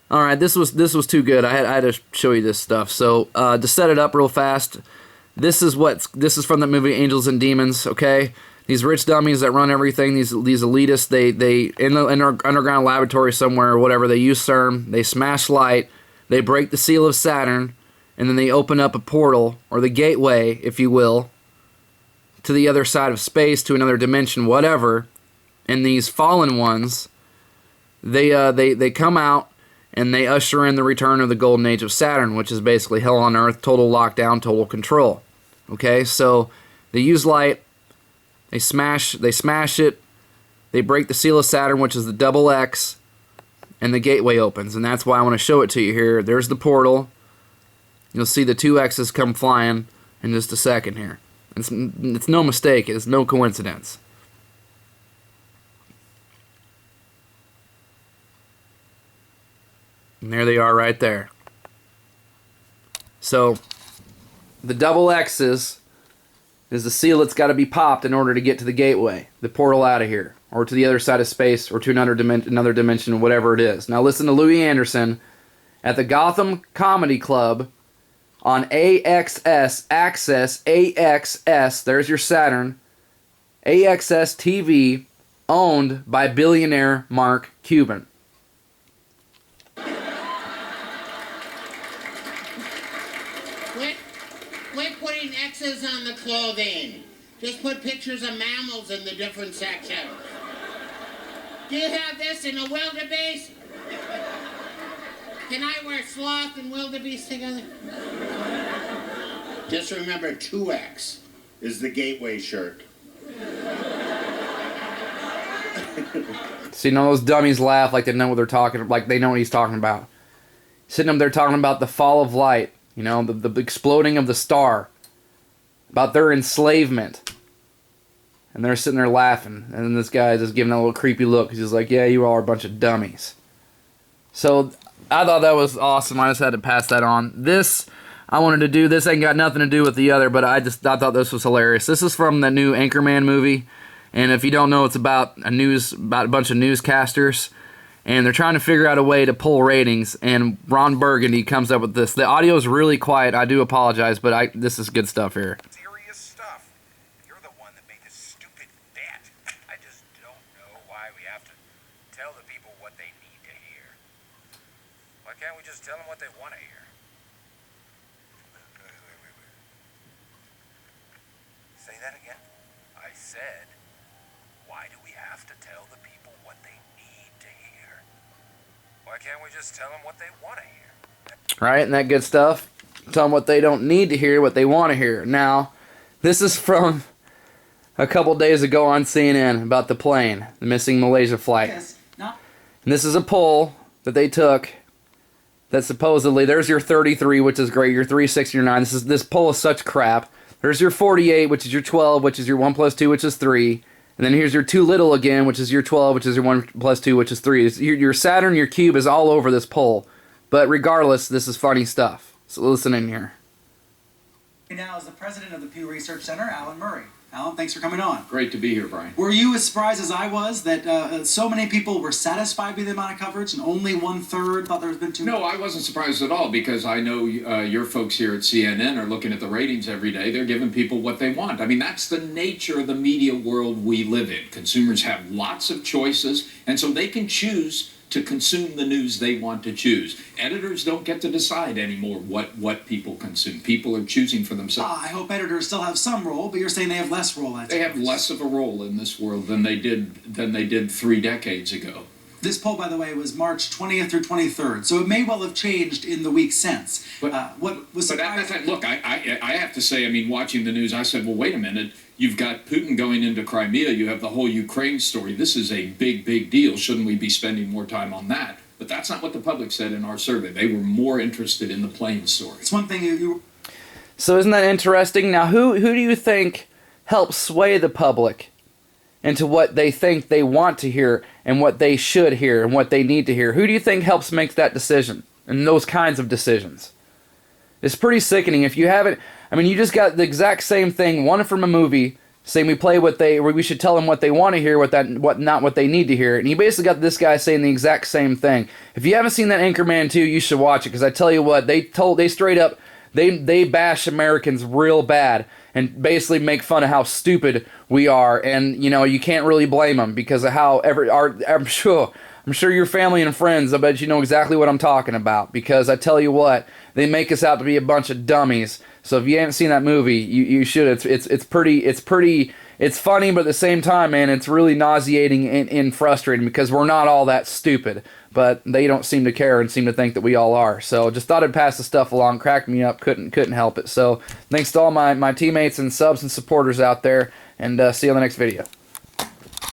All right, this was too good. I had to show you this stuff. So to set it up real fast, this is from the movie Angels and Demons. Okay, these rich dummies that run everything. These elitists. They in our underground laboratory somewhere or whatever. They use CERN. They smash light. They break the seal of Saturn, and then they open up a portal or the gateway, if you will, to the other side of space, to another dimension, whatever. And these fallen ones, they come out. And they usher in the return of the golden age of Saturn, which is basically hell on earth, total lockdown, total control. Okay, so they use light, they smash it, they break the seal of Saturn, which is the double X, and the gateway opens. And that's why I want to show it to you here. There's the portal. You'll see the two X's come flying in just a second here. It's no mistake. It's no coincidence. And there they are right there. So, the double X's is the seal that's got to be popped in order to get to the gateway, the portal out of here, or to the other side of space, or to another dimension, whatever it is. Now listen to Louis Anderson at the Gotham Comedy Club on AXS, AXS, there's your Saturn, AXS TV, owned by billionaire Mark Cuban. Quit putting X's on the clothing. Just put pictures of mammals in the different sections. Do you have this in a wildebeest? Can I wear sloth and wildebeest together? Just remember, 2X is the gateway shirt. See, none of those dummies laugh like they know what they're talking, like they know what he's talking about. Sitting up there talking about the fall of light. You know, the exploding of the star. About their enslavement. And they're sitting there laughing. And then this guy is just giving a little creepy look. He's just like, yeah, you all are a bunch of dummies. So, I thought that was awesome. I just had to pass that on. This, I wanted to do. This ain't got nothing to do with the other, but I thought this was hilarious. This is from the new Anchorman movie. And if you don't know, it's about a bunch of newscasters. And they're trying to figure out a way to pull ratings, and Ron Burgundy comes up with this. The audio is really quiet. I do apologize, but this is good stuff here. Serious stuff. You're the one that made this stupid bet. I just don't know why we have to tell the people what they need to hear. Why can't we just tell them what they want to hear? Wait. Say that again. I said, why do we have to tell the people what they need to hear? Why can't we just tell them what they want to hear? Right, and that good stuff? Tell them what they don't need to hear, what they want to hear. Now, this is from a couple days ago on CNN about the plane, the missing Malaysia flight. Yes. No. And this is a poll that they took that supposedly, there's your 33, which is great, your 3, 6, your 9. This poll is such crap. There's your 48, which is your 12, which is your 1 plus 2, which is 3. And then here's your too little again, which is your 12, which is your 1 plus 2, which is 3. Your Saturn, your cube is all over this poll. But regardless, this is funny stuff. So listen in here. Now is the president of the Pew Research Center, Alan Murray. Alan, thanks for coming on. Great to be here, Brian. Were you as surprised as I was that so many people were satisfied with the amount of coverage and only 1/3 thought there has been too much? No, I wasn't surprised at all because I know your folks here at CNN are looking at the ratings every day. They're giving people what they want. I mean, that's the nature of the media world we live in. Consumers have lots of choices, and so they can choose to consume the news they want to choose. Editors don't get to decide anymore what people consume. People are choosing for themselves. I hope editors still have some role, but you're saying they have less role. They have less of a role in this world than they did 3 decades ago. This poll, by the way, was March 20th through 23rd, so it may well have changed in the week since. But what was surprising? look, I have to say, I mean, watching the news, I said, well, wait a minute. You've got Putin going into Crimea. You have the whole Ukraine story. This is a big, big deal. Shouldn't we be spending more time on that? But that's not what the public said in our survey. They were more interested in the plane story. It's one thing you So isn't that interesting? Now, who do you think helps sway the public into what they think they want to hear and what they should hear and what they need to hear? Who do you think helps make that decision and those kinds of decisions? It's pretty sickening. If you haven't, I mean, you just got the exact same thing, one from a movie, saying we should tell them what they want to hear, not what they need to hear. And he basically got this guy saying the exact same thing. If you haven't seen that Anchorman 2, you should watch it, because I tell you what, they straight up, they bash Americans real bad and basically make fun of how stupid we are. And, you know, you can't really blame them because of how I'm sure your family and friends, I bet you know exactly what I'm talking about, because I tell you what, they make us out to be a bunch of dummies. So if you haven't seen that movie, you should. It's funny, but at the same time, man, it's really nauseating and frustrating, because we're not all that stupid, but they don't seem to care and seem to think that we all are. So just thought I'd pass the stuff along, cracked me up, couldn't help it. So thanks to all my teammates and subs and supporters out there, and see you on the next video.